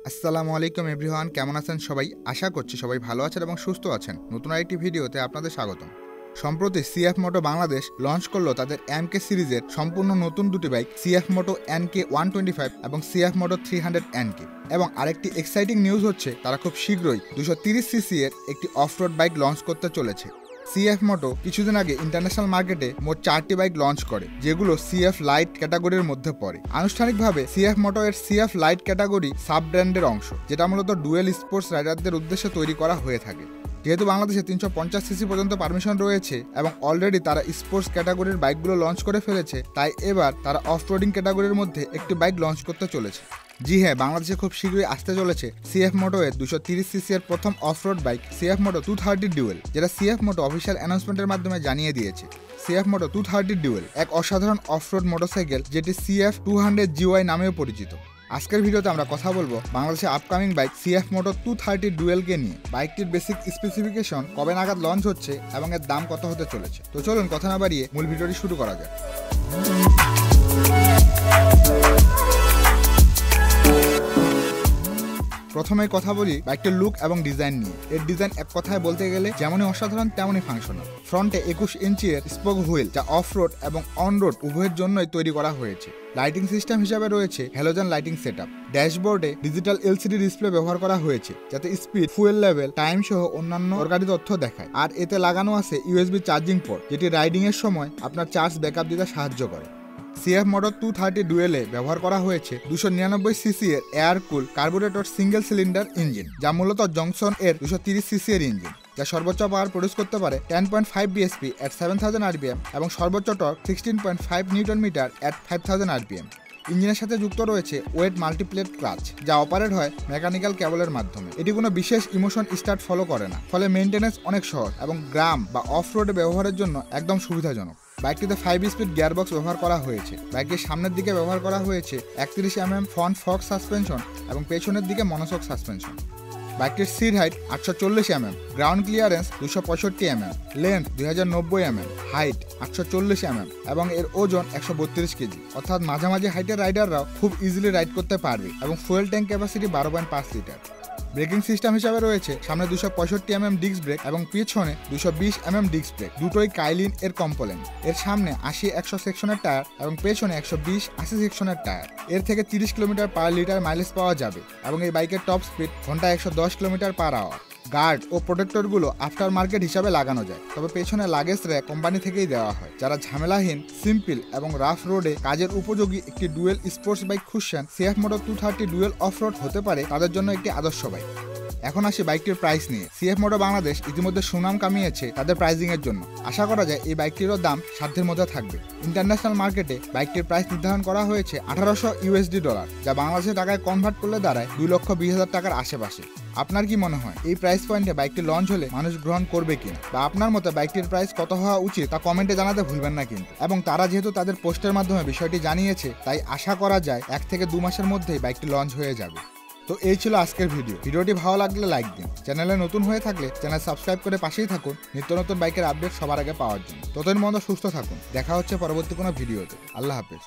আসসালামু আলাইকুম এভরিওয়ান, কেমন আছেন সবাই? আশা করছি সবাই ভালো আছেন এবং সুস্থ আছেন। নতুন আরেকটি ভিডিওতে আপনাদের স্বাগতম। সম্প্রতি সিএফ মোটো বাংলাদেশ লঞ্চ করলো তাদের এমকে সিরিজের সম্পূর্ণ নতুন দুটি বাইক, সিএফ মোটো এনকে 125 এবং সিএফ মোটো 300 এনকে। এবং আরেকটি এক্সাইটিং নিউজ হচ্ছে, তারা খুব শীঘ্রই 230 সিসি এর একটি অফরোড বাইক লঞ্চ করতে চলেছে। সিএফ মোটো কিছুদিন আগে ইন্টারন্যাশনাল মার্কেটে মোট 4টি বাইক লঞ্চ করে, যেগুলো সিএফ লাইট ক্যাটাগরির মধ্যে পড়ে। আনুষ্ঠানিকভাবে সিএফ মোটো এর সিএফ লাইট ক্যাটাগরি সাব ব্র্যান্ডের অংশ, যেটা মূলত ডুয়েল স্পোর্টস রাইডারদের উদ্দেশ্যে তৈরি করা হয়ে থাকে। যেহেতু বাংলাদেশে 350 সিসি পর্যন্ত পারমিশন রয়েছে এবং অলরেডি তারা স্পোর্টস ক্যাটাগরির বাইকগুলো লঞ্চ করে ফেলেছে, তাই এবার তারা অফরোডিং ক্যাটাগরির মধ্যে একটি বাইক লঞ্চ করতে চলেছে। জি হ্যাঁ, বাংলাদেশে খুব শীঘ্রই আসতে চলেছে সিএফ মোটো এর 230 সিসি এর প্রথম off-road bike CF moto 230 dual, যেটা সিএফ মোটো অফিসিয়াল অ্যানাউন্সমেন্টের মাধ্যমে জানিয়ে দিয়েছে। সিএফ মোটো 230 ডুয়েল এক অসাধারণ অফরোড মোটরসাইকেল, যেটি সিএফ 200 জিওয়াই নামেও পরিচিত। আজকের ভিডিওতে আমরা কথা বলবো বাংলাদেশের আপকামিং বাইক সিএফ মোটো 230 ডুয়েলকে নিয়ে। বাইকটির বেসিক স্পেসিফিকেশন, কবে নাগাদ লঞ্চ হচ্ছে এবং এর দাম কত হতে চলেছে। তো চলুন কথা না বাড়িয়ে মূল ভিডিওটি শুরু করা যাক। প্রথমে কথা বলি বাইকটির লুক এবং ডিজাইন নিয়ে। এর ডিজাইন এক কথায় বলতে গেলে যেমনই অসাধারণ তেমনই ফাংশনাল। ফ্রন্টে 21 ইঞ্চি এর স্পোক হুইল, যা অফ রোড এবং অন রোড উভয়ের জন্যই তৈরি করা হয়েছে। লাইটিং সিস্টেম হিসাবে রয়েছে হ্যালোজেন লাইটিং সেটআপ। ড্যাশবোর্ডে ডিজিটাল এলসিডি ডিসপ্লে ব্যবহার করা হয়েছে, যাতে স্পিড, ফুয়েল লেভেল, টাইম সহ অন্যান্য দরকারি তথ্য দেখায়। আর এতে লাগানো আছে ইউএসবি চার্জিং পোর্ট, যেটি রাইডিং এর সময় আপনার চার্জ ব্যাকআপ দিতে সাহায্য করে। সিএফ মোটো 230 ডুয়েলে ব্যবহার করা হয়েছে 299 সিসি এর এয়ার কুল কার্বোরেটর সিঙ্গেল সিলিন্ডার ইঞ্জিন, যা মূলত জংশন এর 230 সিসি এর ইঞ্জিন, যা সর্বোচ্চ পাওয়ার প্রডিউস করতে পারে 10.5 বিএসপি এট 7000 আরপিএম এবং সর্বোচ্চ টর্ক 16.5 নিউটন মিটার এট 5000 আরপিএম। ইঞ্জিনের সাথে যুক্ত রয়েছে ওয়েট মাল্টিপ্লেট ক্লাচ, যা অপারেট হয় মেকানিক্যাল কেবলের মাধ্যমে। এটি কোনো বিশেষ ইমোশন স্টার্ট ফলো করে না, ফলে মেইনটেনেন্স অনেক সহজ এবং গ্রাম বা অফ রোডে ব্যবহারের জন্য একদম সুবিধাজনক। বাইকটিতে 5 স্পিড গিয়ারবক্স ব্যবহার করা হয়েছে। বাইকটির সামনের দিকে ব্যবহার করা হয়েছে 31 mm ফ্রন্ট ফক সাসপেনশন এবং পেছনের দিকে মনোশক সাসপেনশন। বাইকটির seat height 840 mm, ground clearance 265 mm, length 2090 mm, height 840 mm এবং এর ওজন 132 কেজি, অর্থাৎ মাঝামাঝি হাইটের রাইডাররাও খুব ইজিলি রাইড করতে পারবে। এবং fuel tank capacity 12.5 litre. Braking system হিসাবে রয়েছে সামনে 265 mm ডিস্ক ব্রেক এবং পিছনে 220 mm ডিস্ক ব্রেক, দুটোই কাইলিন এর কম্পোনেন্ট। এর সামনে 80-100 সেকশনের টায়ার এবং পেছনে 120-80 সেকশনের টায়ার। এর থেকে 30 কিলোমিটার পার লিটার মাইলেজ পাওয়া যাবে এবং এই বাইকের টপ স্পিড ঘন্টায় 110 কিলোমিটার পার আওয়ার। গার্ড ও প্রোটেক্টরগুলো আফটার মার্কেট হিসাবে লাগানো যায়, তবে পেছনে লাগেজ র্যাক কোম্পানি থেকেই দেওয়া হয়। যারা ঝামেলাহীন, সিম্পল এবং রাফ রোডে কাজের উপযোগী একটি ডুয়েল স্পোর্টস বাইক খুঁজছেন, CF moto 230 dual off road হতে পারে তাদের জন্য একটি আদর্শ বাইক। এখন আসি বাইকটির প্রাইস নিয়ে। সিএফ মোটো বাংলাদেশ ইতিমধ্যে সুনাম কামিয়েছে তাদের প্রাইজিং এর জন্য। আশা করা যায় এই বাইকটিরও দাম সাধ্যের মধ্যে থাকবে। ইন্টারন্যাশনাল মার্কেটে বাইকটির প্রাইস নির্ধারণ করা হয়েছে $1800, যা বাংলাদেশের টাকায় কনভার্ট করলে দাঁড়ায় 2,20,000 টাকার আশেপাশে। আপনার কি মনে হয় এই প্রাইস পয়েন্টে বাইকটি লঞ্চ হলে মানুষ গ্রহণ করবে কিনা, বা আপনার মতে বাইকটির প্রাইস কত হওয়া উচিত তা কমেন্টে জানাতে ভুলবেন না কিন্তু। এবং তারা যেহেতু তাদের পোস্টের মাধ্যমে বিষয়টি জানিয়েছে, তাই আশা করা যায় 1 থেকে 2 মাসের মধ্যেই বাইকটি লঞ্চ হয়ে যাবে। তো এই ছিল আজকের ভিডিওটি ভালো লাগলে লাইক দিন। চ্যানেলে নতুন হয়ে থাকলে চ্যানেল সাবস্ক্রাইব করে পাশেই থাকুন নিত্য নতুন বাইকের আপডেট সবার আগে পাওয়ার জন্য। ততদিন মতো সুস্থ থাকুন। দেখা হচ্ছে পরবর্তী কোনো ভিডিওতে। আল্লাহ হাফেজ।